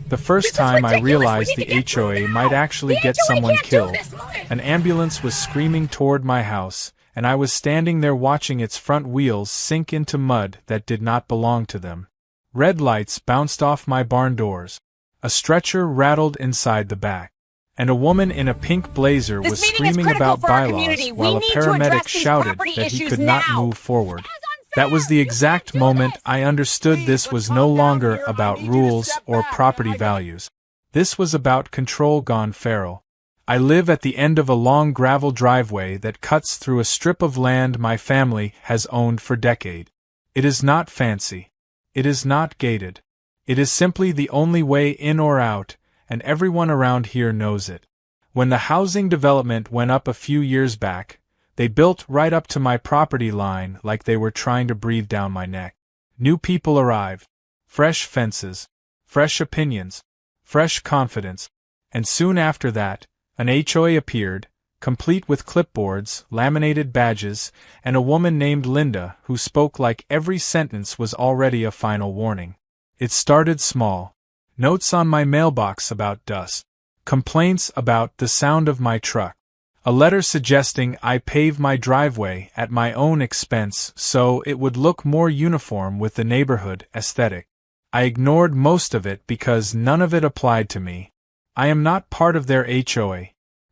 The first time I realized the HOA might actually get someone killed. An ambulance was screaming toward my house, and I was standing there watching its front wheels sink into mud that did not belong to them. Red lights bounced off my barn doors. A stretcher rattled inside the back. And a woman in a pink blazer was screaming about bylaws while a paramedic shouted that he could not move forward. That was the exact moment I understood this was no longer about rules or property values. This was about control gone feral. I live at the end of a long gravel driveway that cuts through a strip of land my family has owned for decades. It is not fancy. It is not gated. It is simply the only way in or out, and everyone around here knows it. When the housing development went up a few years back, they built right up to my property line like they were trying to breathe down my neck. New people arrived. Fresh fences. Fresh opinions. Fresh confidence. And soon after that, an HOA appeared, complete with clipboards, laminated badges, and a woman named Linda who spoke like every sentence was already a final warning. It started small. Notes on my mailbox about dust. Complaints about the sound of my truck. A letter suggesting I pave my driveway at my own expense so it would look more uniform with the neighborhood aesthetic. I ignored most of it because none of it applied to me. I am not part of their HOA.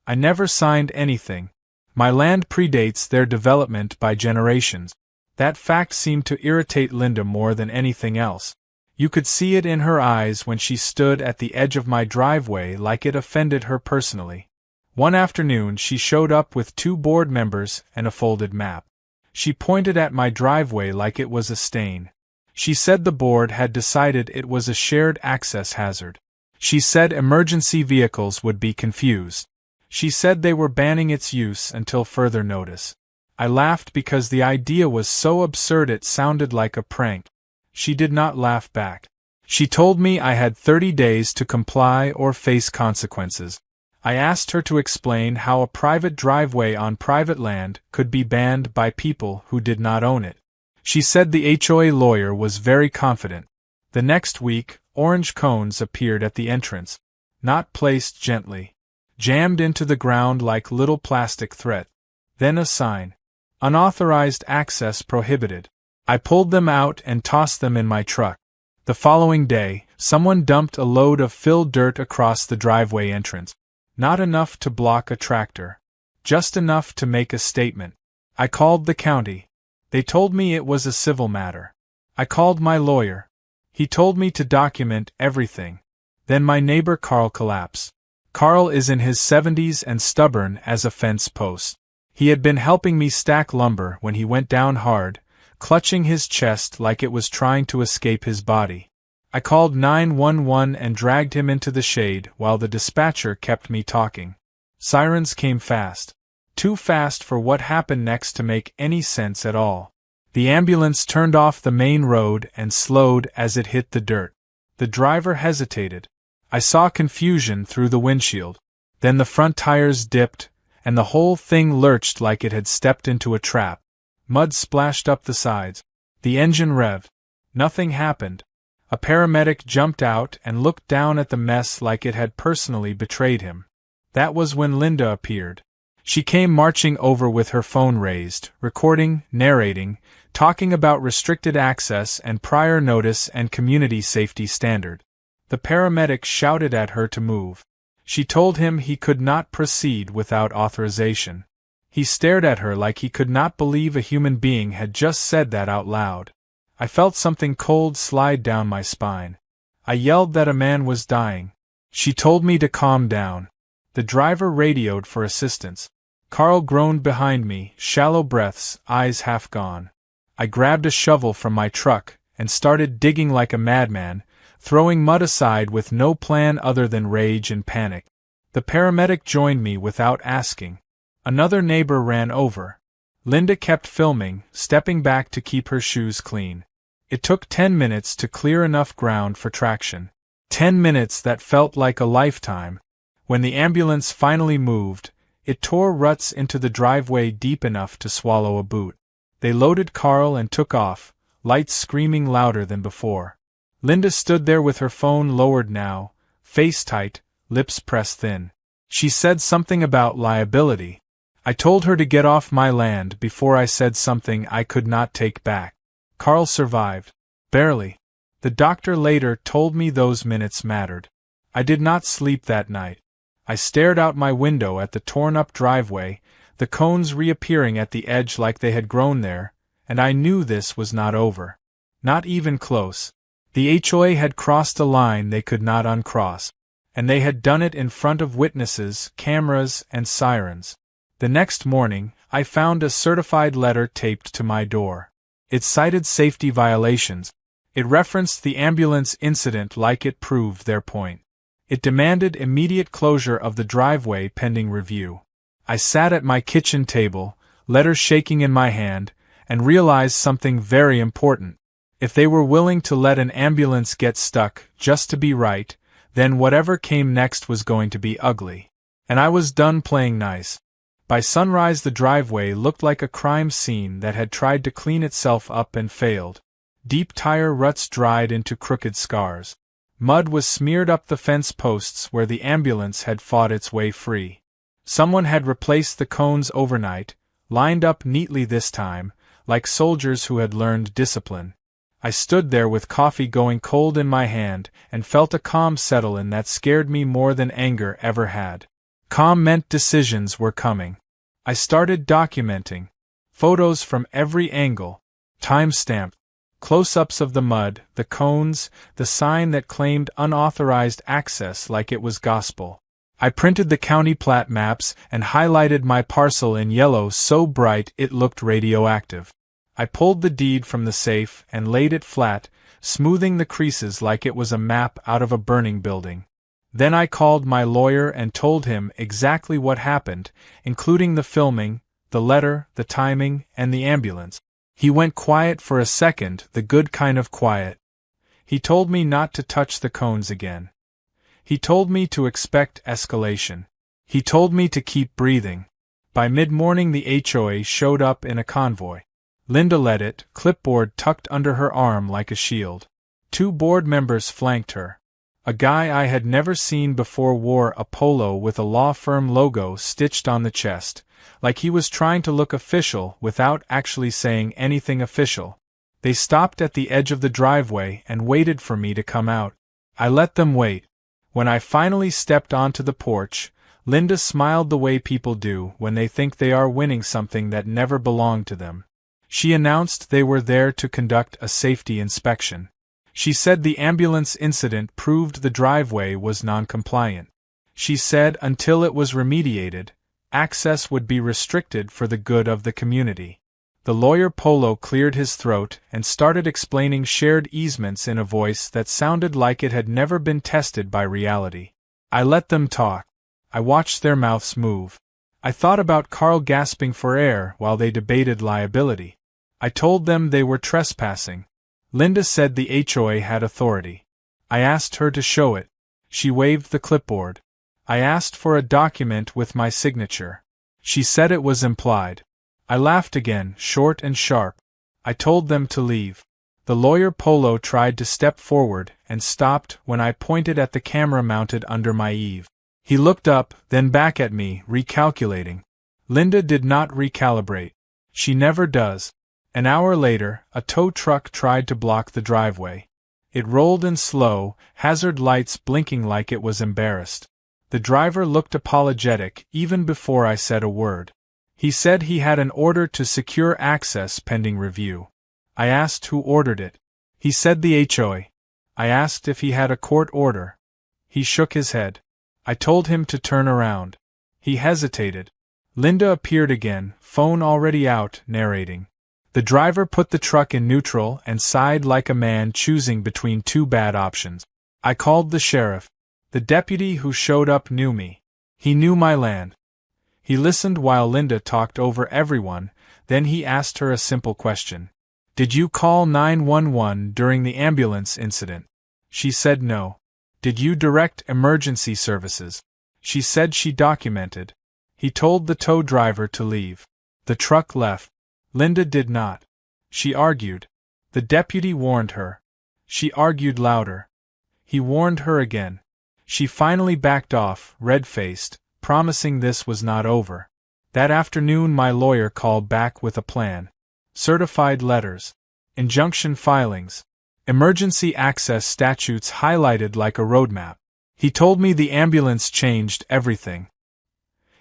I never signed anything. My land predates their development by generations. That fact seemed to irritate Linda more than anything else. You could see it in her eyes when she stood at the edge of my driveway like it offended her personally. One afternoon she showed up with 2 board members and a folded map. She pointed at my driveway like it was a stain. She said the board had decided it was a shared access hazard. She said emergency vehicles would be confused. She said they were banning its use until further notice. I laughed because the idea was so absurd it sounded like a prank. She did not laugh back. She told me I had 30 days to comply or face consequences. I asked her to explain how a private driveway on private land could be banned by people who did not own it. She said the HOA lawyer was very confident. The next week, orange cones appeared at the entrance. Not placed gently. Jammed into the ground like little plastic thread. Then a sign. Unauthorized access prohibited. I pulled them out and tossed them in my truck. The following day, someone dumped a load of filled dirt across the driveway entrance. Not enough to block a tractor. Just enough to make a statement. I called the county. They told me it was a civil matter. I called my lawyer. He told me to document everything. Then my neighbor Carl collapsed. Carl is in his 70s and stubborn as a fence post. He had been helping me stack lumber when he went down hard, clutching his chest like it was trying to escape his body. I called 911 and dragged him into the shade while the dispatcher kept me talking. Sirens came fast. Too fast for what happened next to make any sense at all. The ambulance turned off the main road and slowed as it hit the dirt. The driver hesitated. I saw confusion through the windshield. Then the front tires dipped, and the whole thing lurched like it had stepped into a trap. Mud splashed up the sides. The engine revved. Nothing happened. A paramedic jumped out and looked down at the mess like it had personally betrayed him. That was when Linda appeared. She came marching over with her phone raised, recording, narrating, talking about restricted access and prior notice and community safety standard. The paramedic shouted at her to move. She told him he could not proceed without authorization. He stared at her like he could not believe a human being had just said that out loud. I felt something cold slide down my spine. I yelled that a man was dying. She told me to calm down. The driver radioed for assistance. Carl groaned behind me, shallow breaths, eyes half gone. I grabbed a shovel from my truck and started digging like a madman, throwing mud aside with no plan other than rage and panic. The paramedic joined me without asking. Another neighbor ran over. Linda kept filming, stepping back to keep her shoes clean. It took 10 minutes to clear enough ground for traction. 10 minutes that felt like a lifetime. When the ambulance finally moved, it tore ruts into the driveway deep enough to swallow a boot. They loaded Carl and took off, lights screaming louder than before. Linda stood there with her phone lowered now, face tight, lips pressed thin. She said something about liability. I told her to get off my land before I said something I could not take back. Carl survived. Barely. The doctor later told me those minutes mattered. I did not sleep that night. I stared out my window at the torn-up driveway, the cones reappearing at the edge like they had grown there, and I knew this was not over. Not even close. The HOA had crossed a line they could not uncross. And they had done it in front of witnesses, cameras, and sirens. The next morning, I found a certified letter taped to my door. It cited safety violations. It referenced the ambulance incident like it proved their point. It demanded immediate closure of the driveway pending review. I sat at my kitchen table, letter shaking in my hand, and realized something very important. If they were willing to let an ambulance get stuck just to be right, then whatever came next was going to be ugly. And I was done playing nice. By sunrise the driveway looked like a crime scene that had tried to clean itself up and failed. Deep tire ruts dried into crooked scars. Mud was smeared up the fence posts where the ambulance had fought its way free. Someone had replaced the cones overnight, lined up neatly this time, like soldiers who had learned discipline. I stood there with coffee going cold in my hand and felt a calm settle in that scared me more than anger ever had. Calm meant decisions were coming. I started documenting. Photos from every angle. Time-stamped. Close-ups of the mud, the cones, the sign that claimed unauthorized access like it was gospel. I printed the county plat maps and highlighted my parcel in yellow so bright it looked radioactive. I pulled the deed from the safe and laid it flat, smoothing the creases like it was a map out of a burning building. Then I called my lawyer and told him exactly what happened, including the filming, the letter, the timing, and the ambulance. He went quiet for a second, the good kind of quiet. He told me not to touch the cones again. He told me to expect escalation. He told me to keep breathing. By mid-morning the HOA showed up in a convoy. Linda led it, clipboard tucked under her arm like a shield. 2 board members flanked her. A guy I had never seen before wore a polo with a law firm logo stitched on the chest, like he was trying to look official without actually saying anything official. They stopped at the edge of the driveway and waited for me to come out. I let them wait. When I finally stepped onto the porch, Linda smiled the way people do when they think they are winning something that never belonged to them. She announced they were there to conduct a safety inspection. She said the ambulance incident proved the driveway was non-compliant. She said until it was remediated, access would be restricted for the good of the community. The lawyer Polo cleared his throat and started explaining shared easements in a voice that sounded like it had never been tested by reality. I let them talk. I watched their mouths move. I thought about Carl gasping for air while they debated liability. I told them they were trespassing. Linda said the HOA had authority. I asked her to show it. She waved the clipboard. I asked for a document with my signature. She said it was implied. I laughed again, short and sharp. I told them to leave. The lawyer Polo tried to step forward and stopped when I pointed at the camera mounted under my eave. He looked up, then back at me, recalculating. Linda did not recalibrate. She never does. An hour later, a tow truck tried to block the driveway. It rolled in slow, hazard lights blinking like it was embarrassed. The driver looked apologetic even before I said a word. He said he had an order to secure access pending review. I asked who ordered it. He said the HOA. I asked if he had a court order. He shook his head. I told him to turn around. He hesitated. Linda appeared again, phone already out, narrating. The driver put the truck in neutral and sighed like a man choosing between 2 bad options. I called the sheriff. The deputy who showed up knew me. He knew my land. He listened while Linda talked over everyone, then he asked her a simple question. Did you call 911 during the ambulance incident? She said no. Did you direct emergency services? She said she documented. He told the tow driver to leave. The truck left. Linda did not. She argued. The deputy warned her. She argued louder. He warned her again. She finally backed off, red-faced, promising this was not over. That afternoon my lawyer called back with a plan. Certified letters. Injunction filings. Emergency access statutes highlighted like a roadmap. He told me the ambulance changed everything.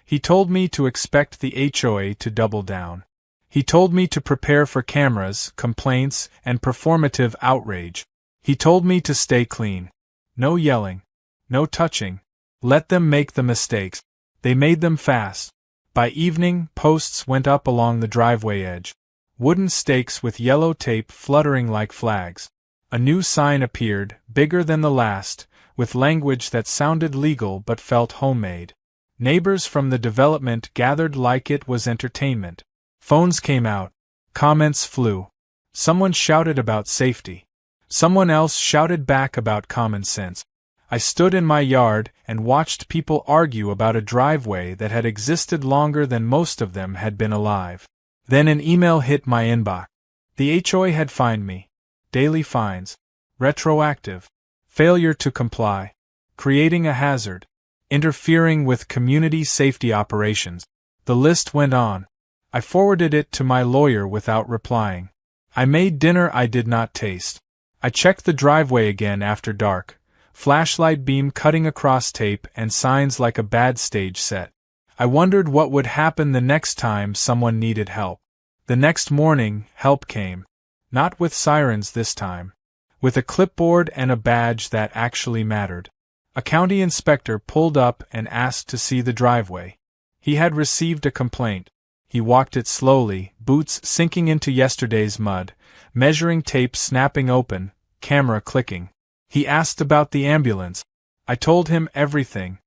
He told me to expect the HOA to double down. He told me to prepare for cameras, complaints, and performative outrage. He told me to stay clean. No yelling. No touching. Let them make the mistakes. They made them fast. By evening, posts went up along the driveway edge. Wooden stakes with yellow tape fluttering like flags. A new sign appeared, bigger than the last, with language that sounded legal but felt homemade. Neighbors from the development gathered like it was entertainment. Phones came out. Comments flew. Someone shouted about safety. Someone else shouted back about common sense. I stood in my yard and watched people argue about a driveway that had existed longer than most of them had been alive. Then an email hit my inbox. The HOA had fined me. Daily fines. Retroactive. Failure to comply. Creating a hazard. Interfering with community safety operations. The list went on. I forwarded it to my lawyer without replying. I made dinner I did not taste. I checked the driveway again after dark. Flashlight beam cutting across tape and signs like a bad stage set. I wondered what would happen the next time someone needed help. The next morning, help came. Not with sirens this time. With a clipboard and a badge that actually mattered. A county inspector pulled up and asked to see the driveway. He had received a complaint. He walked it slowly, boots sinking into yesterday's mud, measuring tape snapping open, camera clicking. He asked about the ambulance. I told him everything.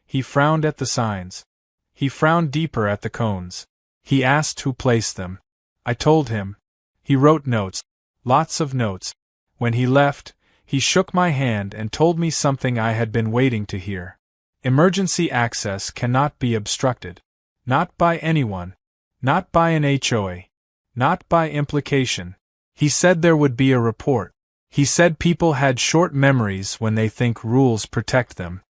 He frowned at the signs. He frowned deeper at the cones. He asked who placed them. I told him. He wrote notes. Lots of notes. When he left, he shook my hand and told me something I had been waiting to hear. Emergency access cannot be obstructed. Not by anyone. Not by an HOA. Not by implication. He said there would be a report. He said people had short memories when they think rules protect them.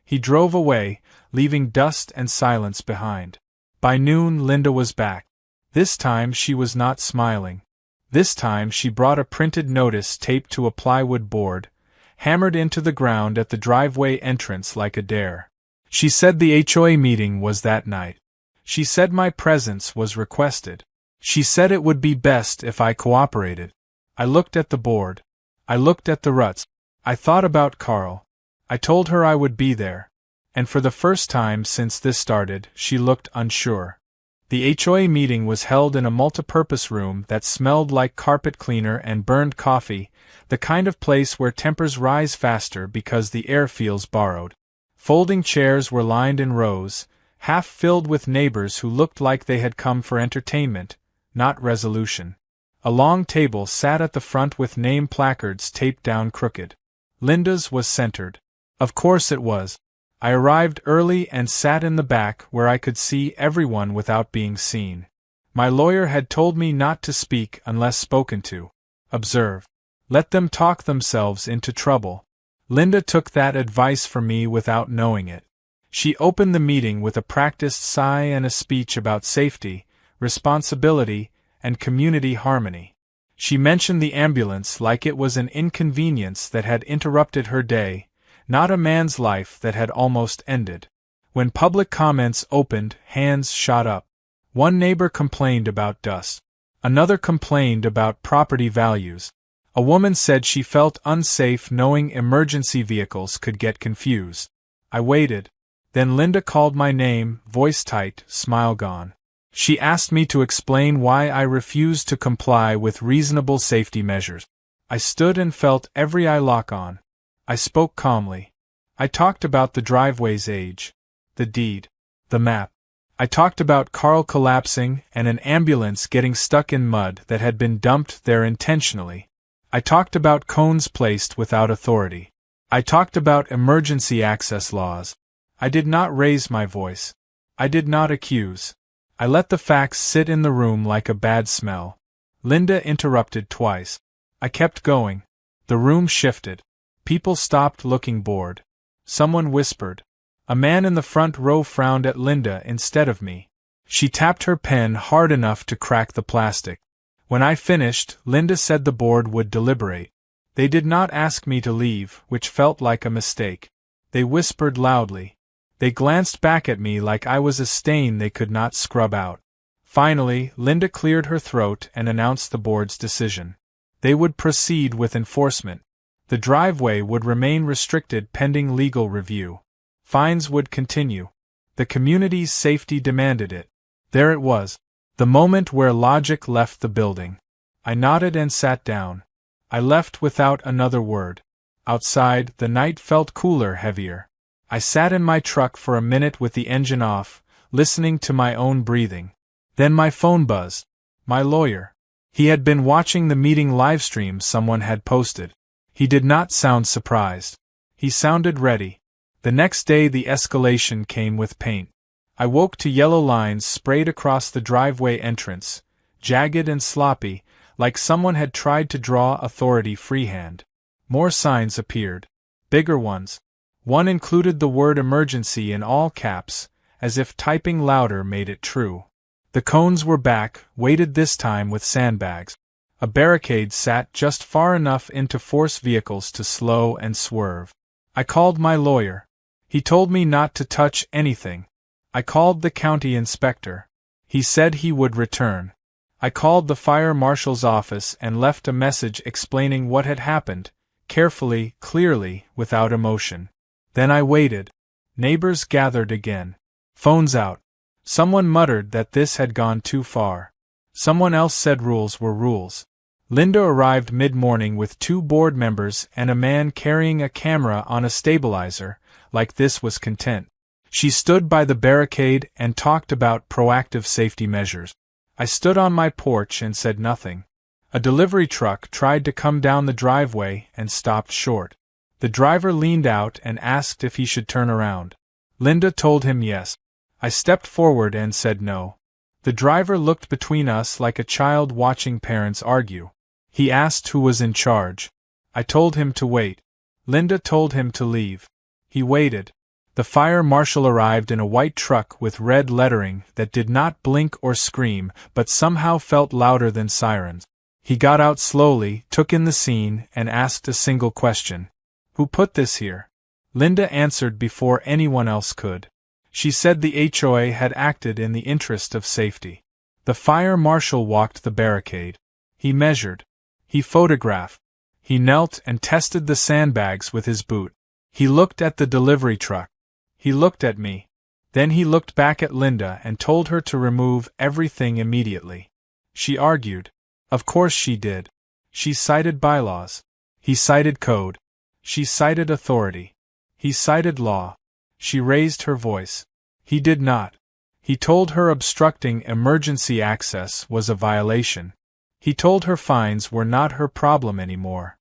He drove away, leaving dust and silence behind. By noon, Linda was back. This time she was not smiling. This time she brought a printed notice taped to a plywood board, hammered into the ground at the driveway entrance like a dare. She said the HOA meeting was that night. She said my presence was requested. She said it would be best if I cooperated. I looked at the board. I looked at the ruts. I thought about Carl. I told her I would be there. And for the first time since this started, she looked unsure. The HOA meeting was held in a multipurpose room that smelled like carpet cleaner and burned coffee, the kind of place where tempers rise faster because the air feels borrowed. Folding chairs were lined in rows, half filled with neighbors who looked like they had come for entertainment, not resolution. A long table sat at the front with name placards taped down crooked. Linda's was centered. Of course it was. I arrived early and sat in the back where I could see everyone without being seen. My lawyer had told me not to speak unless spoken to. Observe. Let them talk themselves into trouble. Linda took that advice from me without knowing it. She opened the meeting with a practiced sigh and a speech about safety, responsibility, and community harmony. She mentioned the ambulance like it was an inconvenience that had interrupted her day, not a man's life that had almost ended. When public comments opened, hands shot up. One neighbor complained about dust. Another complained about property values. A woman said she felt unsafe knowing emergency vehicles could get confused. I waited. Then Linda called my name, voice tight, smile gone. She asked me to explain why I refused to comply with reasonable safety measures. I stood and felt every eye lock on. I spoke calmly. I talked about the driveway's age, the deed, the map. I talked about Carl collapsing and an ambulance getting stuck in mud that had been dumped there intentionally. I talked about cones placed without authority. I talked about emergency access laws. I did not raise my voice. I did not accuse. I let the facts sit in the room like a bad smell. Linda interrupted twice. I kept going. The room shifted. People stopped looking bored. Someone whispered. A man in the front row frowned at Linda instead of me. She tapped her pen hard enough to crack the plastic. When I finished, Linda said the board would deliberate. They did not ask me to leave, which felt like a mistake. They whispered loudly. They glanced back at me like I was a stain they could not scrub out. Finally, Linda cleared her throat and announced the board's decision. They would proceed with enforcement. The driveway would remain restricted pending legal review. Fines would continue. The community's safety demanded it. There it was. The moment where logic left the building. I nodded and sat down. I left without another word. Outside, the night felt cooler, heavier. I sat in my truck for a minute with the engine off, listening to my own breathing. Then my phone buzzed. My lawyer. He had been watching the meeting livestream someone had posted. He did not sound surprised. He sounded ready. The next day the escalation came with paint. I woke to yellow lines sprayed across the driveway entrance, jagged and sloppy, like someone had tried to draw authority freehand. More signs appeared. Bigger ones. One included the word emergency in all caps, as if typing louder made it true. The cones were back, weighted this time with sandbags. A barricade sat just far enough in to force vehicles to slow and swerve. I called my lawyer. He told me not to touch anything. I called the county inspector. He said he would return. I called the fire marshal's office and left a message explaining what had happened, carefully, clearly, without emotion. Then I waited. Neighbors gathered again. Phones out. Someone muttered that this had gone too far. Someone else said rules were rules. Linda arrived mid-morning with 2 board members and a man carrying a camera on a stabilizer, like this was content. She stood by the barricade and talked about proactive safety measures. I stood on my porch and said nothing. A delivery truck tried to come down the driveway and stopped short. The driver leaned out and asked if he should turn around. Linda told him yes. I stepped forward and said no. The driver looked between us like a child watching parents argue. He asked who was in charge. I told him to wait. Linda told him to leave. He waited. The fire marshal arrived in a white truck with red lettering that did not blink or scream, but somehow felt louder than sirens. He got out slowly, took in the scene, and asked a single question. Who put this here? Linda answered before anyone else could. She said the HOA had acted in the interest of safety. The fire marshal walked the barricade. He measured. He photographed. He knelt and tested the sandbags with his boot. He looked at the delivery truck. He looked at me. Then he looked back at Linda and told her to remove everything immediately. She argued. Of course she did. She cited bylaws. He cited code. She cited authority. He cited law. She raised her voice. He did not. He told her obstructing emergency access was a violation. He told her fines were not her problem anymore.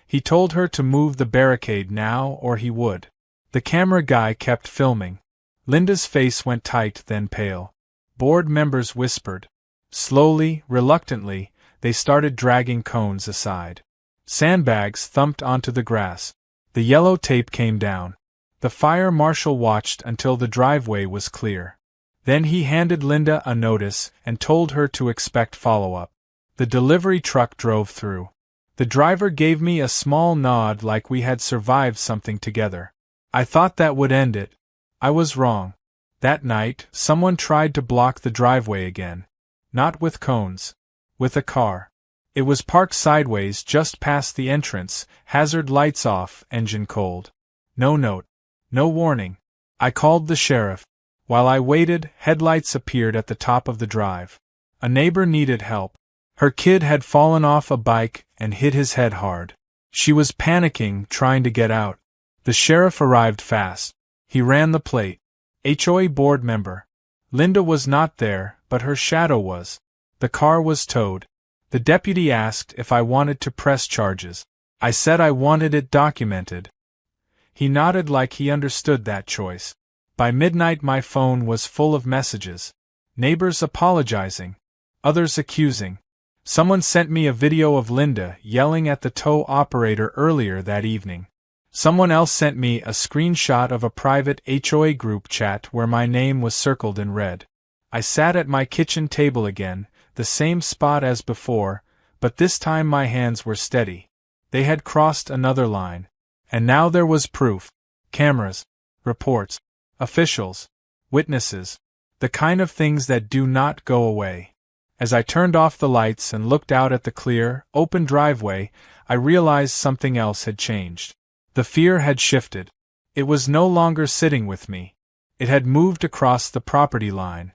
He told her to move the barricade now or he would. The camera guy kept filming. Linda's face went tight, then pale. Board members whispered. Slowly, reluctantly, they started dragging cones aside. Sandbags thumped onto the grass. The yellow tape came down. The fire marshal watched until the driveway was clear. Then he handed Linda a notice and told her to expect follow-up. The delivery truck drove through. The driver gave me a small nod like we had survived something together. I thought that would end it. I was wrong. That night, someone tried to block the driveway again. Not with cones. With a car. It was parked sideways just past the entrance, hazard lights off, engine cold. No note. No warning. I called the sheriff. While I waited, headlights appeared at the top of the drive. A neighbor needed help. Her kid had fallen off a bike and hit his head hard. She was panicking, trying to get out. The sheriff arrived fast. He ran the plate. HOA board member. Linda was not there, but her shadow was. The car was towed. The deputy asked if I wanted to press charges. I said I wanted it documented. He nodded like he understood that choice. By midnight my phone was full of messages. Neighbors apologizing. Others accusing. Someone sent me a video of Linda yelling at the tow operator earlier that evening. Someone else sent me a screenshot of a private HOA group chat where my name was circled in red. I sat at my kitchen table again, the same spot as before, but this time my hands were steady. They had crossed another line. And now there was proof. Cameras, reports, officials, witnesses, the kind of things that do not go away. As I turned off the lights and looked out at the clear, open driveway, I realized something else had changed. The fear had shifted. It was no longer sitting with me. It had moved across the property line.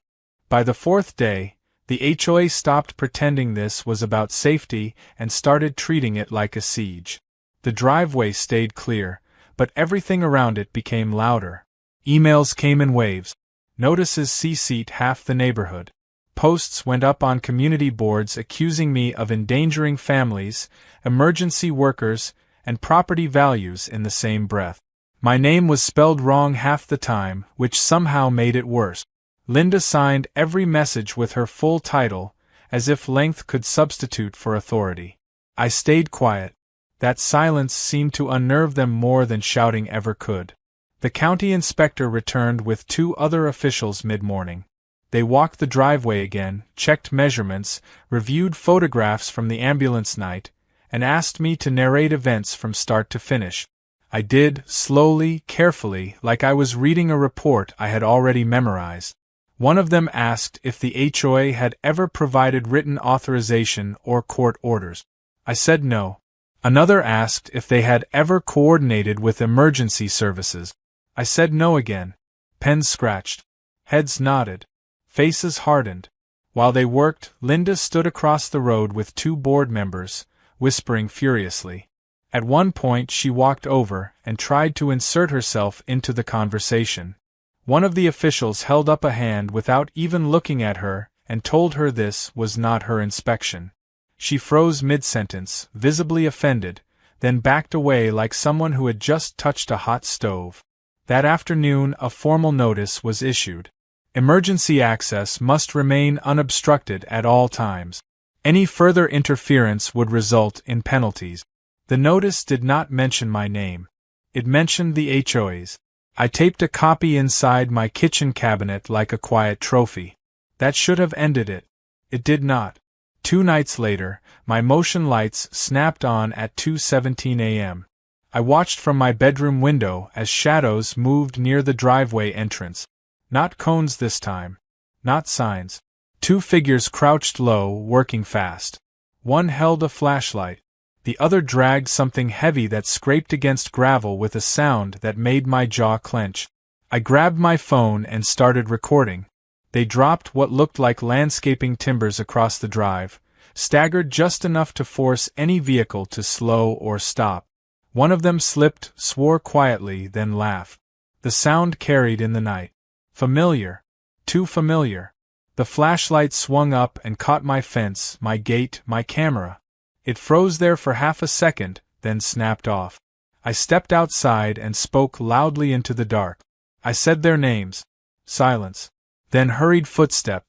By the fourth day, the HOA stopped pretending this was about safety and started treating it like a siege. The driveway stayed clear, but everything around it became louder. Emails came in waves. Notices CC'd half the neighborhood. Posts went up on community boards accusing me of endangering families, emergency workers, and property values in the same breath. My name was spelled wrong half the time, which somehow made it worse. Linda signed every message with her full title, as if length could substitute for authority. I stayed quiet. That silence seemed to unnerve them more than shouting ever could. The county inspector returned with 2 other officials mid-morning. They walked the driveway again, checked measurements, reviewed photographs from the ambulance night, and asked me to narrate events from start to finish. I did, slowly, carefully, like I was reading a report I had already memorized. One of them asked if the HOA had ever provided written authorization or court orders. I said no. Another asked if they had ever coordinated with emergency services. I said no again. Pens scratched. Heads nodded. Faces hardened. While they worked, Linda stood across the road with 2 board members, whispering furiously. At one point she walked over and tried to insert herself into the conversation. One of the officials held up a hand without even looking at her and told her this was not her inspection. She froze mid-sentence, visibly offended, then backed away like someone who had just touched a hot stove. That afternoon a formal notice was issued. Emergency access must remain unobstructed at all times. Any further interference would result in penalties. The notice did not mention my name. It mentioned the HOA's. I taped a copy inside my kitchen cabinet like a quiet trophy. That should have ended it. It did not. 2 nights later, my motion lights snapped on at 2:17 a.m. I watched from my bedroom window as shadows moved near the driveway entrance. Not cones this time. Not signs. 2 figures crouched low, working fast. One held a flashlight. The other dragged something heavy that scraped against gravel with a sound that made my jaw clench. I grabbed my phone and started recording. They dropped what looked like landscaping timbers across the drive, staggered just enough to force any vehicle to slow or stop. One of them slipped, swore quietly, then laughed. The sound carried in the night. Familiar. Too familiar. The flashlight swung up and caught my fence, my gate, my camera. It froze there for half a second, then snapped off. I stepped outside and spoke loudly into the dark. I said their names. Silence. Then hurried footstep.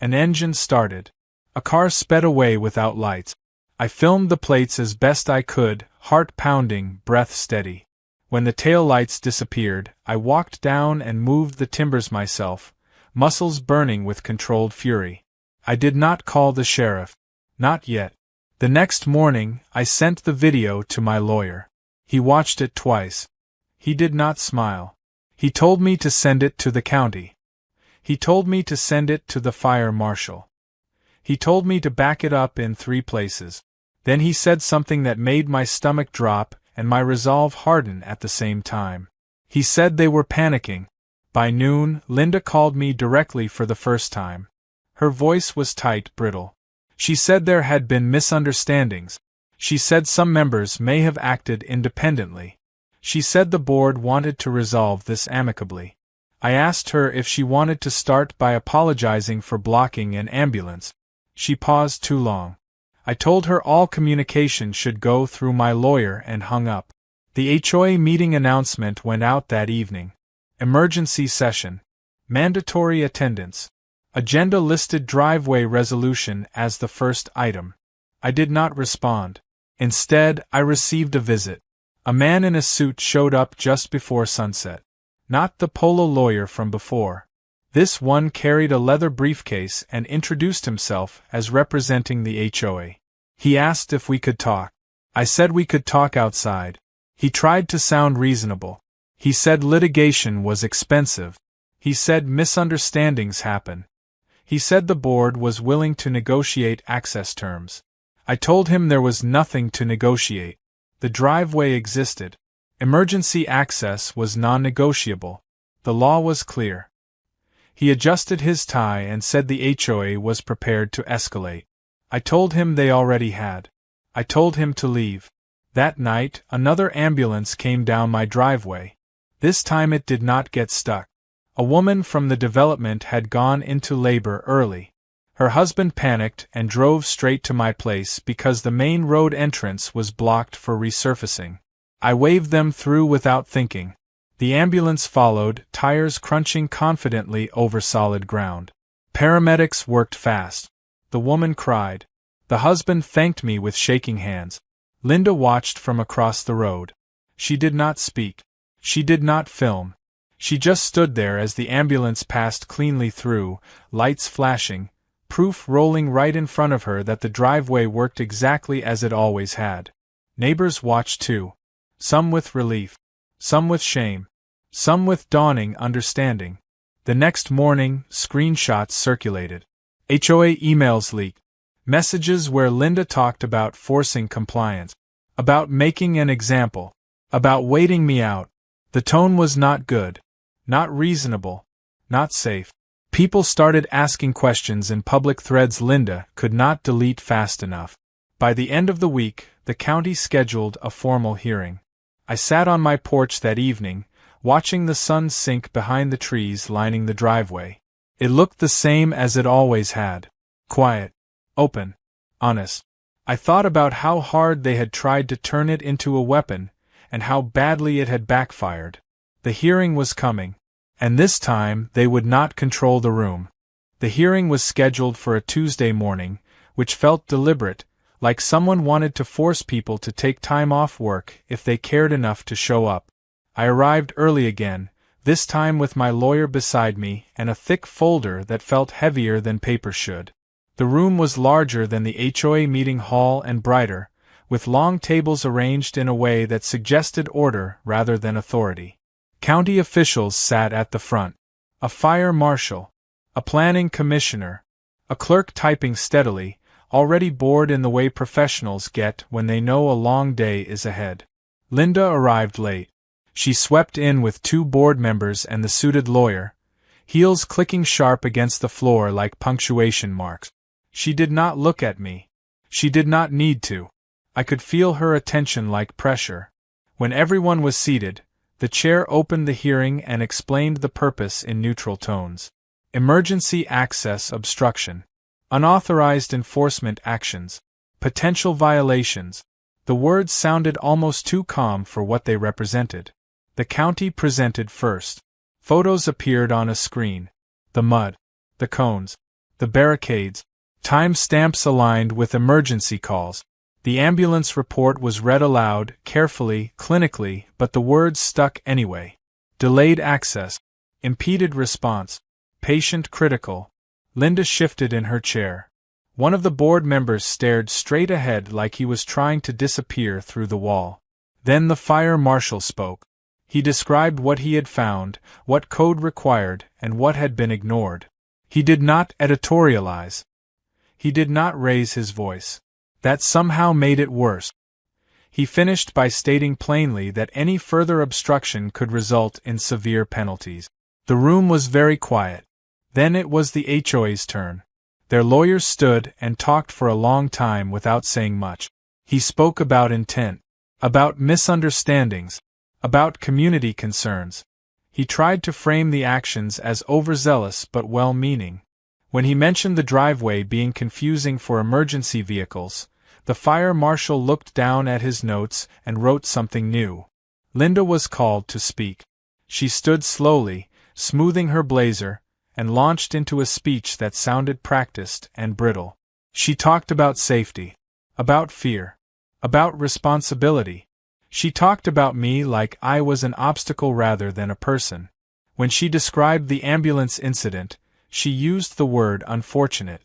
An engine started. A car sped away without lights. I filmed the plates as best I could, heart pounding, breath steady. When the tail lights disappeared, I walked down and moved the timbers myself, muscles burning with controlled fury. I did not call the sheriff. Not yet. The next morning, I sent the video to my lawyer. He watched it twice. He did not smile. He told me to send it to the county. He told me to send it to the fire marshal. He told me to back it up in 3 places. Then he said something that made my stomach drop and my resolve harden at the same time. He said they were panicking. By noon, Linda called me directly for the first time. Her voice was tight, brittle. She said there had been misunderstandings. She said some members may have acted independently. She said the board wanted to resolve this amicably. I asked her if she wanted to start by apologizing for blocking an ambulance. She paused too long. I told her all communication should go through my lawyer and hung up. The HOA meeting announcement went out that evening. Emergency session. Mandatory attendance. Agenda listed driveway resolution as the first item. I did not respond. Instead, I received a visit. A man in a suit showed up just before sunset. Not the polo lawyer from before. This one carried a leather briefcase and introduced himself as representing the HOA. He asked if we could talk. I said we could talk outside. He tried to sound reasonable. He said litigation was expensive. He said misunderstandings happen. He said the board was willing to negotiate access terms. I told him there was nothing to negotiate. The driveway existed. Emergency access was non-negotiable. The law was clear. He adjusted his tie and said the HOA was prepared to escalate. I told him they already had. I told him to leave. That night, another ambulance came down my driveway. This time it did not get stuck. A woman from the development had gone into labor early. Her husband panicked and drove straight to my place because the main road entrance was blocked for resurfacing. I waved them through without thinking. The ambulance followed, tires crunching confidently over solid ground. Paramedics worked fast. The woman cried. The husband thanked me with shaking hands. Linda watched from across the road. She did not speak. She did not film. She just stood there as the ambulance passed cleanly through, lights flashing, proof rolling right in front of her that the driveway worked exactly as it always had. Neighbors watched too. Some with relief. Some with shame. Some with dawning understanding. The next morning, screenshots circulated. HOA emails leaked. Messages where Linda talked about forcing compliance. About making an example. About waiting me out. The tone was not good. Not reasonable. Not safe. People started asking questions in public threads Linda could not delete fast enough. By the end of the week, the county scheduled a formal hearing. I sat on my porch that evening, watching the sun sink behind the trees lining the driveway. It looked the same as it always had. Quiet. Open. Honest. I thought about how hard they had tried to turn it into a weapon, and how badly it had backfired. The hearing was coming. And this time, they would not control the room. The hearing was scheduled for a Tuesday morning, which felt deliberate, like someone wanted to force people to take time off work if they cared enough to show up. I arrived early again, this time with my lawyer beside me and a thick folder that felt heavier than paper should. The room was larger than the HOA meeting hall and brighter, with long tables arranged in a way that suggested order rather than authority. County officials sat at the front. A fire marshal. A planning commissioner. A clerk typing steadily, already bored in the way professionals get when they know a long day is ahead. Linda arrived late. She swept in with 2 board members and the suited lawyer, heels clicking sharp against the floor like punctuation marks. She did not look at me. She did not need to. I could feel her attention like pressure. When everyone was seated, the chair opened the hearing and explained the purpose in neutral tones. Emergency access obstruction. Unauthorized enforcement actions. Potential violations. The words sounded almost too calm for what they represented. The county presented first. Photos appeared on a screen. The mud. The cones. The barricades. Time stamps aligned with emergency calls. The ambulance report was read aloud, carefully, clinically, but the words stuck anyway. Delayed access. Impeded response. Patient critical. Linda shifted in her chair. One of the board members stared straight ahead like he was trying to disappear through the wall. Then the fire marshal spoke. He described what he had found, what code required, and what had been ignored. He did not editorialize. He did not raise his voice. That somehow made it worse. He finished by stating plainly that any further obstruction could result in severe penalties. The room was very quiet. Then it was the HOA's turn. Their lawyers stood and talked for a long time without saying much. He spoke about intent, about misunderstandings, about community concerns. He tried to frame the actions as overzealous but well-meaning. When he mentioned the driveway being confusing for emergency vehicles, the fire marshal looked down at his notes and wrote something new. Linda was called to speak. She stood slowly, smoothing her blazer, and launched into a speech that sounded practiced and brittle. She talked about safety, about fear, about responsibility. She talked about me like I was an obstacle rather than a person. When she described the ambulance incident, she used the word unfortunate.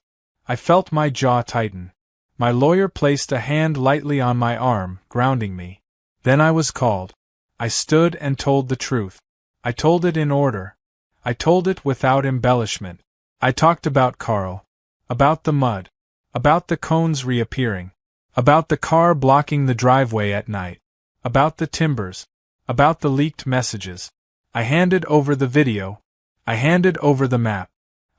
I felt my jaw tighten. My lawyer placed a hand lightly on my arm, grounding me. Then I was called. I stood and told the truth. I told it in order. I told it without embellishment. I talked about Carl. About the mud. About the cones reappearing. About the car blocking the driveway at night. About the timbers. About the leaked messages. I handed over the video. I handed over the map.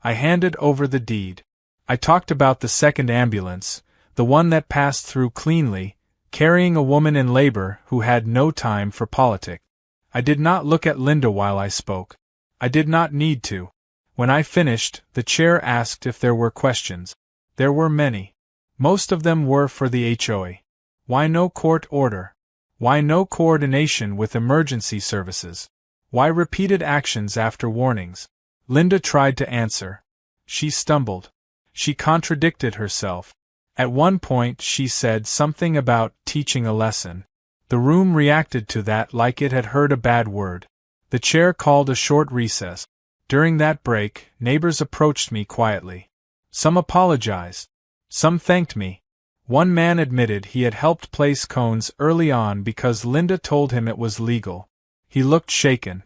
I handed over the deed. I talked about the second ambulance, the one that passed through cleanly, carrying a woman in labor who had no time for politics. I did not look at Linda while I spoke. I did not need to. When I finished, the chair asked if there were questions. There were many. Most of them were for the HOA. Why no court order? Why no coordination with emergency services? Why repeated actions after warnings? Linda tried to answer. She stumbled. She contradicted herself. At one point she said something about teaching a lesson. The room reacted to that like it had heard a bad word. The chair called a short recess. During that break, neighbors approached me quietly. Some apologized. Some thanked me. One man admitted he had helped place cones early on because Linda told him it was legal. He looked shaken.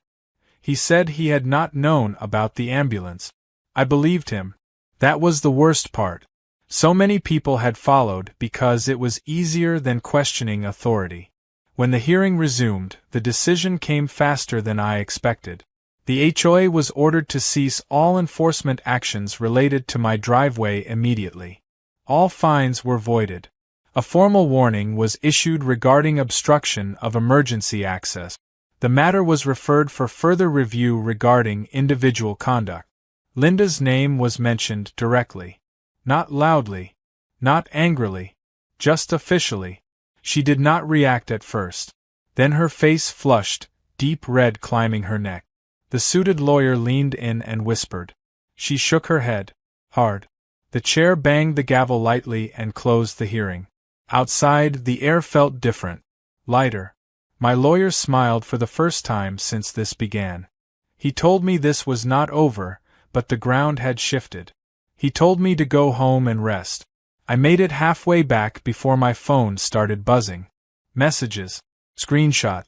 He said he had not known about the ambulance. I believed him. That was the worst part. So many people had followed because it was easier than questioning authority. When the hearing resumed, the decision came faster than I expected. The HOA was ordered to cease all enforcement actions related to my driveway immediately. All fines were voided. A formal warning was issued regarding obstruction of emergency access. The matter was referred for further review regarding individual conduct. Linda's name was mentioned directly. Not loudly. Not angrily. Just officially. She did not react at first. Then her face flushed, deep red climbing her neck. The suited lawyer leaned in and whispered. She shook her head. Hard. The chair banged the gavel lightly and closed the hearing. Outside, the air felt different. Lighter. My lawyer smiled for the first time since this began. He told me this was not over, but the ground had shifted. He told me to go home and rest. I made it halfway back before my phone started buzzing. Messages. Screenshot.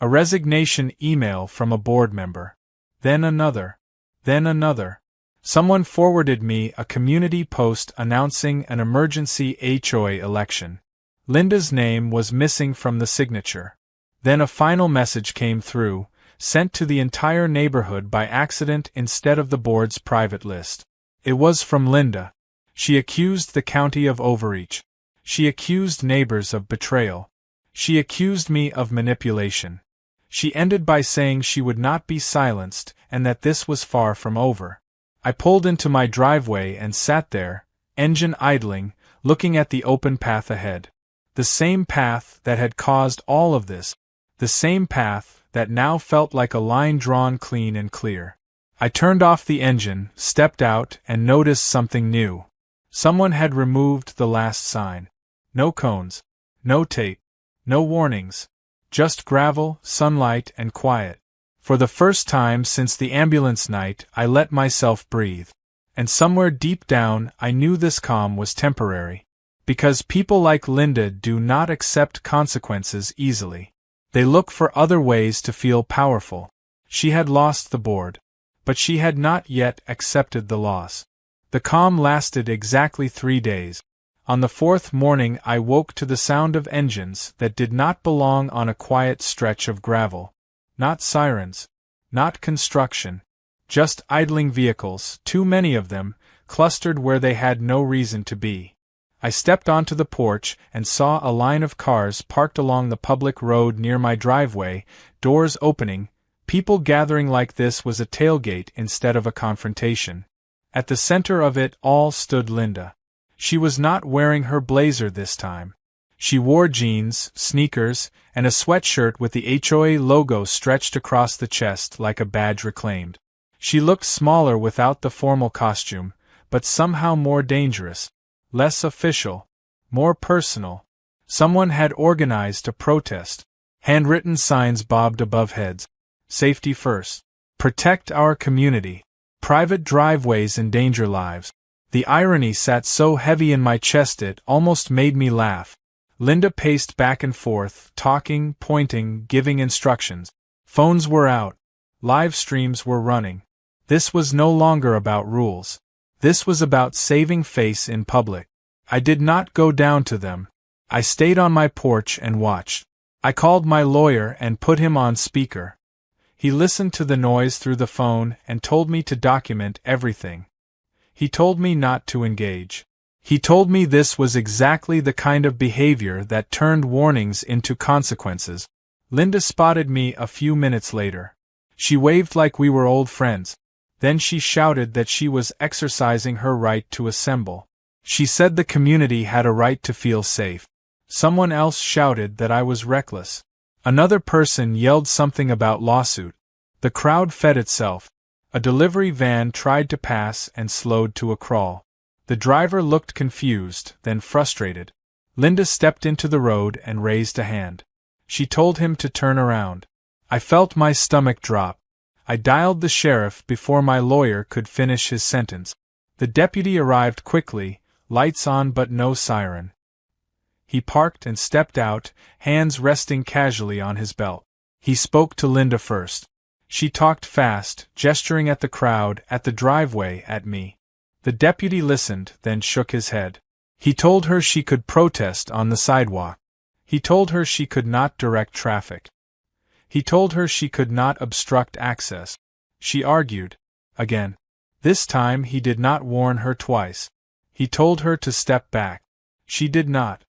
A resignation email from a board member. Then another. Then another. Someone forwarded me a community post announcing an emergency HOA election. Linda's name was missing from the signature. Then a final message came through, sent to the entire neighborhood by accident instead of the board's private list. It was from Linda. She accused the county of overreach. She accused neighbors of betrayal. She accused me of manipulation. She ended by saying she would not be silenced and that this was far from over. I pulled into my driveway and sat there, engine idling, looking at the open path ahead. The same path that had caused all of this. The same path that now felt like a line drawn clean and clear. I turned off the engine, stepped out, and noticed something new. Someone had removed the last sign. No cones. No tape. No warnings. Just gravel, sunlight, and quiet. For the first time since the ambulance night, I let myself breathe. And somewhere deep down, I knew this calm was temporary. Because people like Linda do not accept consequences easily. They look for other ways to feel powerful. She had lost the board. But she had not yet accepted the loss. The calm lasted exactly 3 days. On the 4th morning I woke to the sound of engines that did not belong on a quiet stretch of gravel. Not sirens. Not construction. Just idling vehicles, too many of them, clustered where they had no reason to be. I stepped onto the porch and saw a line of cars parked along the public road near my driveway, doors opening. People gathering like this was a tailgate instead of a confrontation. At the center of it all stood Linda. She was not wearing her blazer this time. She wore jeans, sneakers, and a sweatshirt with the HOA logo stretched across the chest like a badge reclaimed. She looked smaller without the formal costume, but somehow more dangerous. Less official. More personal. Someone had organized a protest. Handwritten signs bobbed above heads. Safety first. Protect our community. Private driveways endanger lives. The irony sat so heavy in my chest it almost made me laugh. Linda paced back and forth, talking, pointing, giving instructions. Phones were out. Live streams were running. This was no longer about rules. This was about saving face in public. I did not go down to them. I stayed on my porch and watched. I called my lawyer and put him on speaker. He listened to the noise through the phone and told me to document everything. He told me not to engage. He told me this was exactly the kind of behavior that turned warnings into consequences. Linda spotted me a few minutes later. She waved like we were old friends. Then she shouted that she was exercising her right to assemble. She said the community had a right to feel safe. Someone else shouted that I was reckless. Another person yelled something about lawsuit. The crowd fed itself. A delivery van tried to pass and slowed to a crawl. The driver looked confused, then frustrated. Linda stepped into the road and raised a hand. She told him to turn around. I felt my stomach drop. I dialed the sheriff before my lawyer could finish his sentence. The deputy arrived quickly, lights on but no siren. He parked and stepped out, hands resting casually on his belt. He spoke to Linda first. She talked fast, gesturing at the crowd, at the driveway, at me. The deputy listened, then shook his head. He told her she could protest on the sidewalk. He told her she could not direct traffic. He told her she could not obstruct access. She argued. Again. This time he did not warn her twice. He told her to step back. She did not.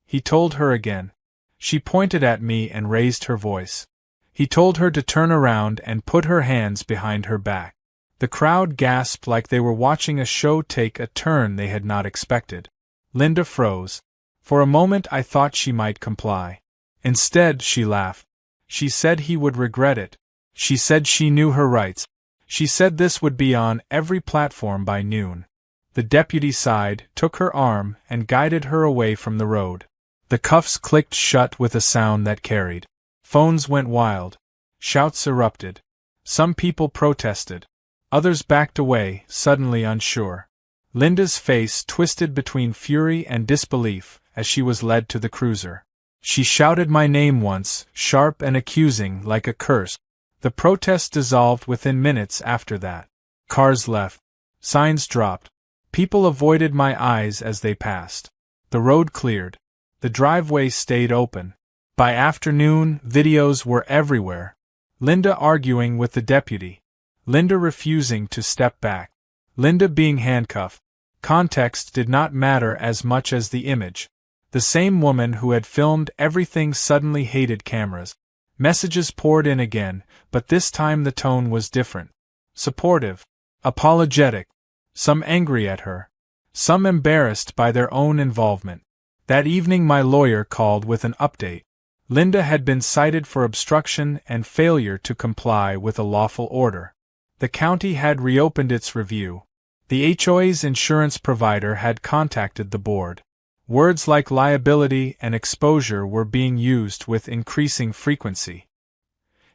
He told her again. She pointed at me and raised her voice. He told her to turn around and put her hands behind her back. The crowd gasped like they were watching a show take a turn they had not expected. Linda froze. For a moment I thought she might comply. Instead, she laughed. She said he would regret it. She said she knew her rights. She said this would be on every platform by noon. The deputy sighed, took her arm, and guided her away from the road. The cuffs clicked shut with a sound that carried. Phones went wild. Shouts erupted. Some people protested. Others backed away, suddenly unsure. Linda's face twisted between fury and disbelief as she was led to the cruiser. She shouted my name once, sharp and accusing like a curse. The protest dissolved within minutes after that. Cars left. Signs dropped. People avoided my eyes as they passed. The road cleared. The driveway stayed open. By afternoon, videos were everywhere. Linda arguing with the deputy. Linda refusing to step back. Linda being handcuffed. Context did not matter as much as the image. The same woman who had filmed everything suddenly hated cameras. Messages poured in again, but this time the tone was different. Supportive. Apologetic. Some angry at her. Some embarrassed by their own involvement. That evening my lawyer called with an update. Linda had been cited for obstruction and failure to comply with a lawful order. The county had reopened its review. The HOA's insurance provider had contacted the board. Words like liability and exposure were being used with increasing frequency.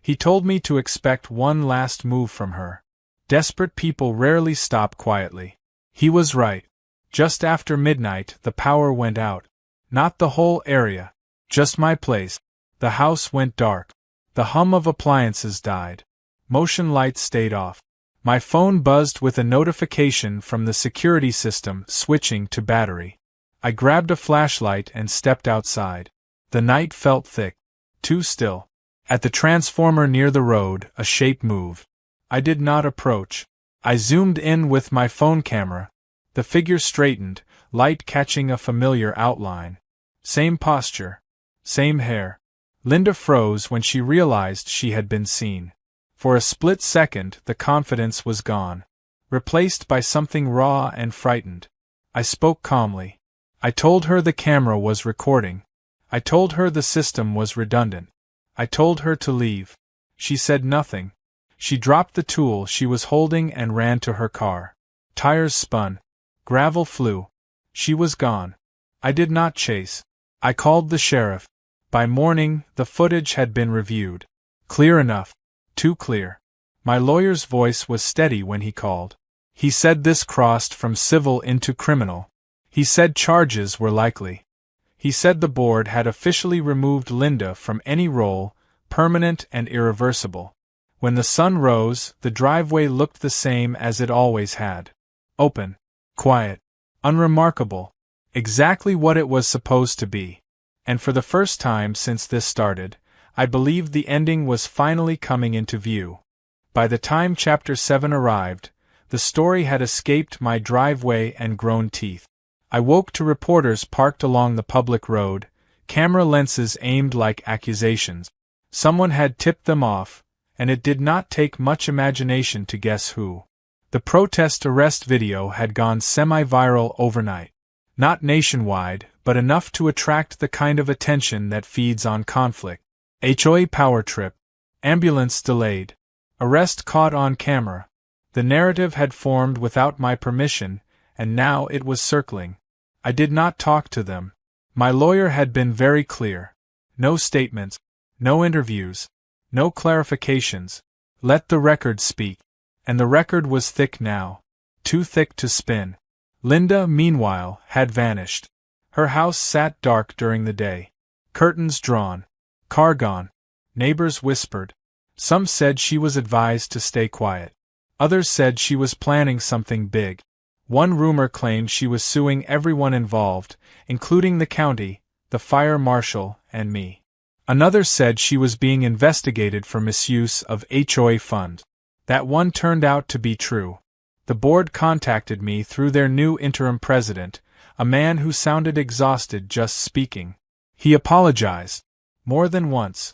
He told me to expect one last move from her. Desperate people rarely stop quietly. He was right. Just after midnight, the power went out. Not the whole area. Just my place. The house went dark. The hum of appliances died. Motion lights stayed off. My phone buzzed with a notification from the security system switching to battery. I grabbed a flashlight and stepped outside. The night felt thick. Too still. At the transformer near the road, a shape moved. I did not approach. I zoomed in with my phone camera. The figure straightened, light catching a familiar outline. Same posture. Same hair. Linda froze when she realized she had been seen. For a split second, the confidence was gone, replaced by something raw and frightened. I spoke calmly. I told her the camera was recording. I told her the system was redundant. I told her to leave. She said nothing. She dropped the tool she was holding and ran to her car. Tires spun. Gravel flew. She was gone. I did not chase. I called the sheriff. By morning, the footage had been reviewed. Clear enough. Too clear. My lawyer's voice was steady when he called. He said this crossed from civil into criminal. He said charges were likely. He said the board had officially removed Linda from any role, permanent and irreversible. When the sun rose, the driveway looked the same as it always had. Open. Quiet. Unremarkable. Exactly what it was supposed to be. And for the first time since this started, I believed the ending was finally coming into view. By the time Chapter 7 arrived, the story had escaped my driveway and grown teeth. I woke to reporters parked along the public road, camera lenses aimed like accusations. Someone had tipped them off, and it did not take much imagination to guess who. The protest arrest video had gone semi-viral overnight. Not nationwide, but enough to attract the kind of attention that feeds on conflict. HOA power trip. Ambulance delayed. Arrest caught on camera. The narrative had formed without my permission, and now it was circling. I did not talk to them. My lawyer had been very clear. No statements, no interviews, no clarifications. Let the record speak. And the record was thick now. Too thick to spin. Linda, meanwhile, had vanished. Her house sat dark during the day. Curtains drawn. Car gone. Neighbors whispered. Some said she was advised to stay quiet. Others said she was planning something big. One rumor claimed she was suing everyone involved, including the county, the fire marshal, and me. Another said she was being investigated for misuse of HOA funds. That one turned out to be true. The board contacted me through their new interim president, a man who sounded exhausted just speaking. He apologized. More than once.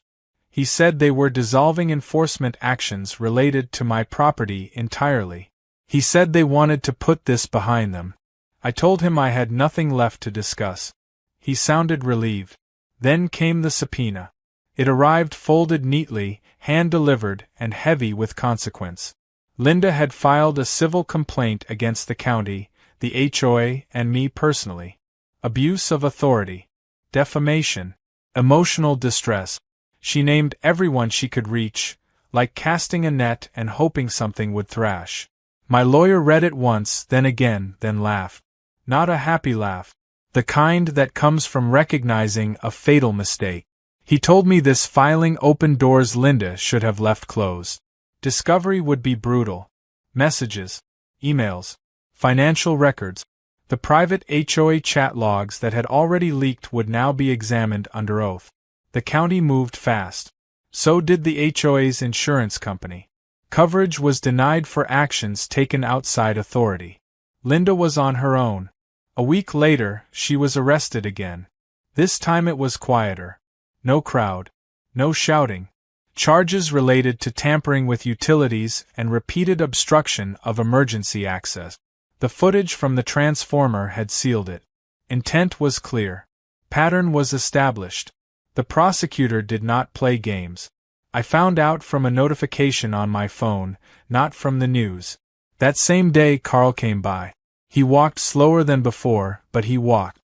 He said they were dissolving enforcement actions related to my property entirely. He said they wanted to put this behind them. I told him I had nothing left to discuss. He sounded relieved. Then came the subpoena. It arrived folded neatly, hand-delivered, and heavy with consequence. Linda had filed a civil complaint against the county, the HOA, and me personally. Abuse of authority. Defamation. Emotional distress. She named everyone she could reach, like casting a net and hoping something would thrash. My lawyer read it once, then again, then laughed. Not a happy laugh. The kind that comes from recognizing a fatal mistake. He told me this filing opened doors Linda should have left closed. Discovery would be brutal. Messages, emails, financial records. The private HOA chat logs that had already leaked would now be examined under oath. The county moved fast. So did the HOA's insurance company. Coverage was denied for actions taken outside authority. Linda was on her own. A week later, she was arrested again. This time it was quieter. No crowd. No shouting. Charges related to tampering with utilities and repeated obstruction of emergency access. The footage from the transformer had sealed it. Intent was clear. Pattern was established. The prosecutor did not play games. I found out from a notification on my phone, not from the news. That same day Carl came by. He walked slower than before, but he walked.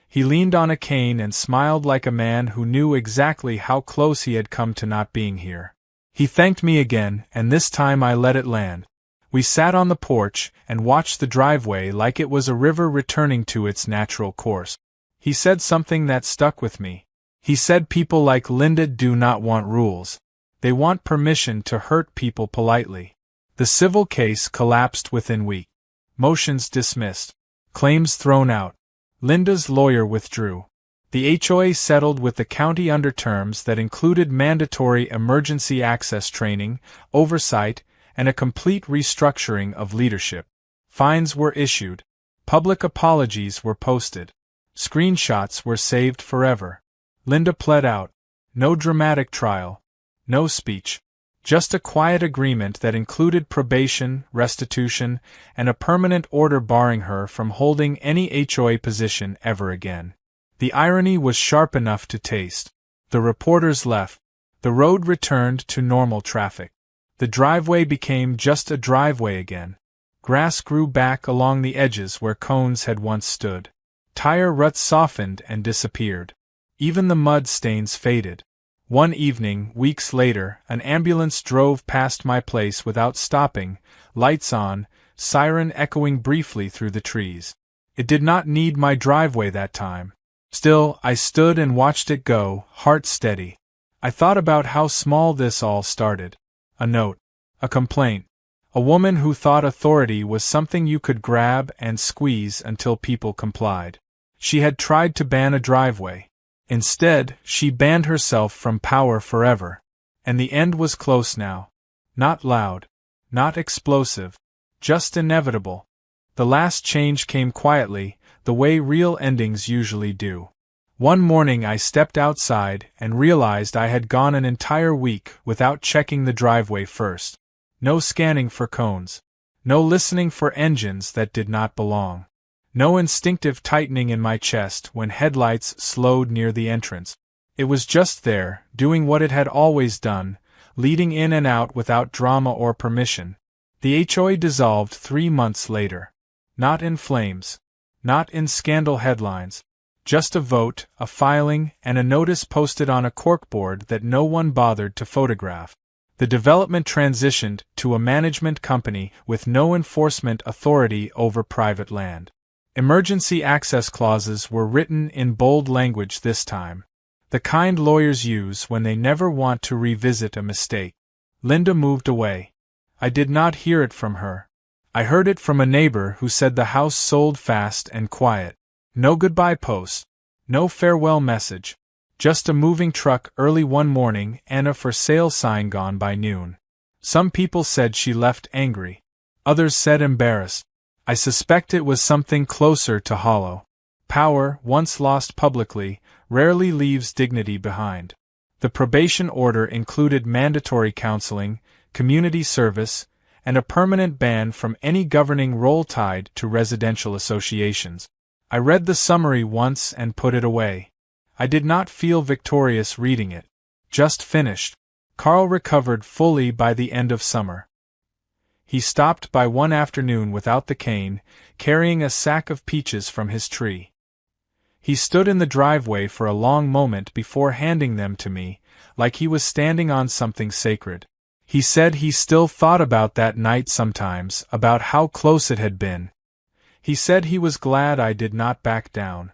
He leaned on a cane and smiled like a man who knew exactly how close he had come to not being here. He thanked me again, and this time I let it land. We sat on the porch and watched the driveway like it was a river returning to its natural course. He said something that stuck with me. He said people like Linda do not want rules. They want permission to hurt people politely. The civil case collapsed within weeks. Motions dismissed. Claims thrown out. Linda's lawyer withdrew. The HOA settled with the county under terms that included mandatory emergency access training, oversight, and a complete restructuring of leadership. Fines were issued. Public apologies were posted. Screenshots were saved forever. Linda pled out. No dramatic trial. No speech. Just a quiet agreement that included probation, restitution, and a permanent order barring her from holding any HOA position ever again. The irony was sharp enough to taste. The reporters left. The road returned to normal traffic. The driveway became just a driveway again. Grass grew back along the edges where cones had once stood. Tire ruts softened and disappeared. Even the mud stains faded. One evening, weeks later, an ambulance drove past my place without stopping, lights on, siren echoing briefly through the trees. It did not need my driveway that time. Still, I stood and watched it go, heart steady. I thought about how small this all started. A note. A complaint. A woman who thought authority was something you could grab and squeeze until people complied. She had tried to ban a driveway. Instead, she banned herself from power forever. And the end was close now. Not loud. Not explosive. Just inevitable. The last change came quietly, the way real endings usually do. One morning I stepped outside and realized I had gone an entire week without checking the driveway first. No scanning for cones. No listening for engines that did not belong. No instinctive tightening in my chest when headlights slowed near the entrance. It was just there, doing what it had always done, leading in and out without drama or permission. The HOA dissolved 3 months later. Not in flames. Not in scandal headlines. Just a vote, a filing, and a notice posted on a corkboard that no one bothered to photograph. The development transitioned to a management company with no enforcement authority over private land. Emergency access clauses were written in bold language this time. The kind lawyers use when they never want to revisit a mistake. Linda moved away. I did not hear it from her. I heard it from a neighbor who said the house sold fast and quiet. No goodbye post. No farewell message. Just a moving truck early one morning and a for sale sign gone by noon. Some people said she left angry. Others said embarrassed. I suspect it was something closer to hollow. Power, once lost publicly, rarely leaves dignity behind. The probation order included mandatory counseling, community service, and a permanent ban from any governing role tied to residential associations. I read the summary once and put it away. I did not feel victorious reading it. Just finished. Carl recovered fully by the end of summer. He stopped by one afternoon without the cane, carrying a sack of peaches from his tree. He stood in the driveway for a long moment before handing them to me, like he was standing on something sacred. He said he still thought about that night sometimes, about how close it had been. He said he was glad I did not back down.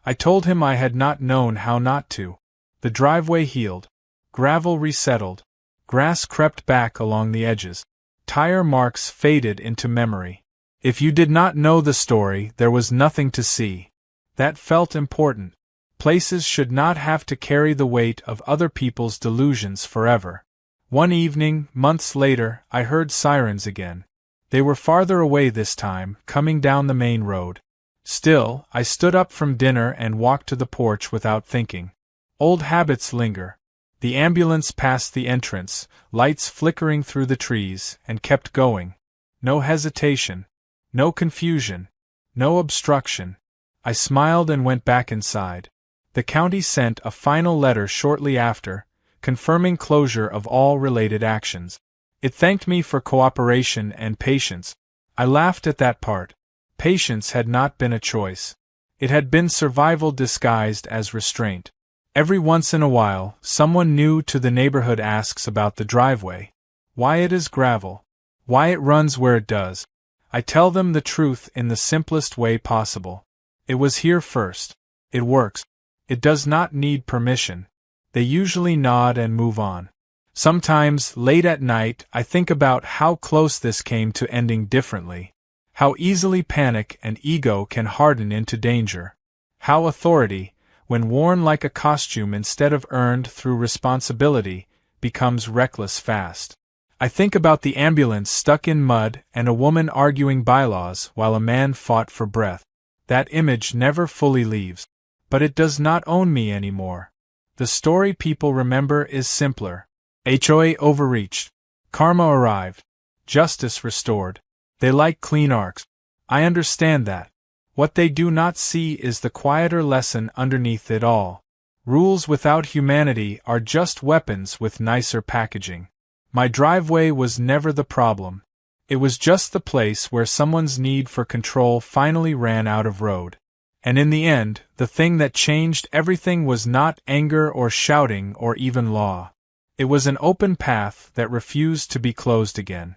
I told him I had not known how not to. The driveway healed. Gravel resettled. Grass crept back along the edges. Tire marks faded into memory. If you did not know the story, there was nothing to see. That felt important. Places should not have to carry the weight of other people's delusions forever. One evening, months later, I heard sirens again. They were farther away this time, coming down the main road. Still, I stood up from dinner and walked to the porch without thinking. Old habits linger. The ambulance passed the entrance, lights flickering through the trees, and kept going. No hesitation. No confusion. No obstruction. I smiled and went back inside. The county sent a final letter shortly after, confirming closure of all related actions. It thanked me for cooperation and patience. I laughed at that part. Patience had not been a choice. It had been survival disguised as restraint. Every once in a while, someone new to the neighborhood asks about the driveway. Why it is gravel. Why it runs where it does. I tell them the truth in the simplest way possible. It was here first. It works. It does not need permission. They usually nod and move on. Sometimes, late at night, I think about how close this came to ending differently. How easily panic and ego can harden into danger. How authority, when worn like a costume instead of earned through responsibility, becomes reckless fast. I think about the ambulance stuck in mud and a woman arguing bylaws while a man fought for breath. That image never fully leaves. But it does not own me anymore. The story people remember is simpler. HOA overreached. Karma arrived. Justice restored. They like clean arcs. I understand that. What they do not see is the quieter lesson underneath it all. Rules without humanity are just weapons with nicer packaging. My driveway was never the problem. It was just the place where someone's need for control finally ran out of road. And in the end, the thing that changed everything was not anger or shouting or even law. It was an open path that refused to be closed again.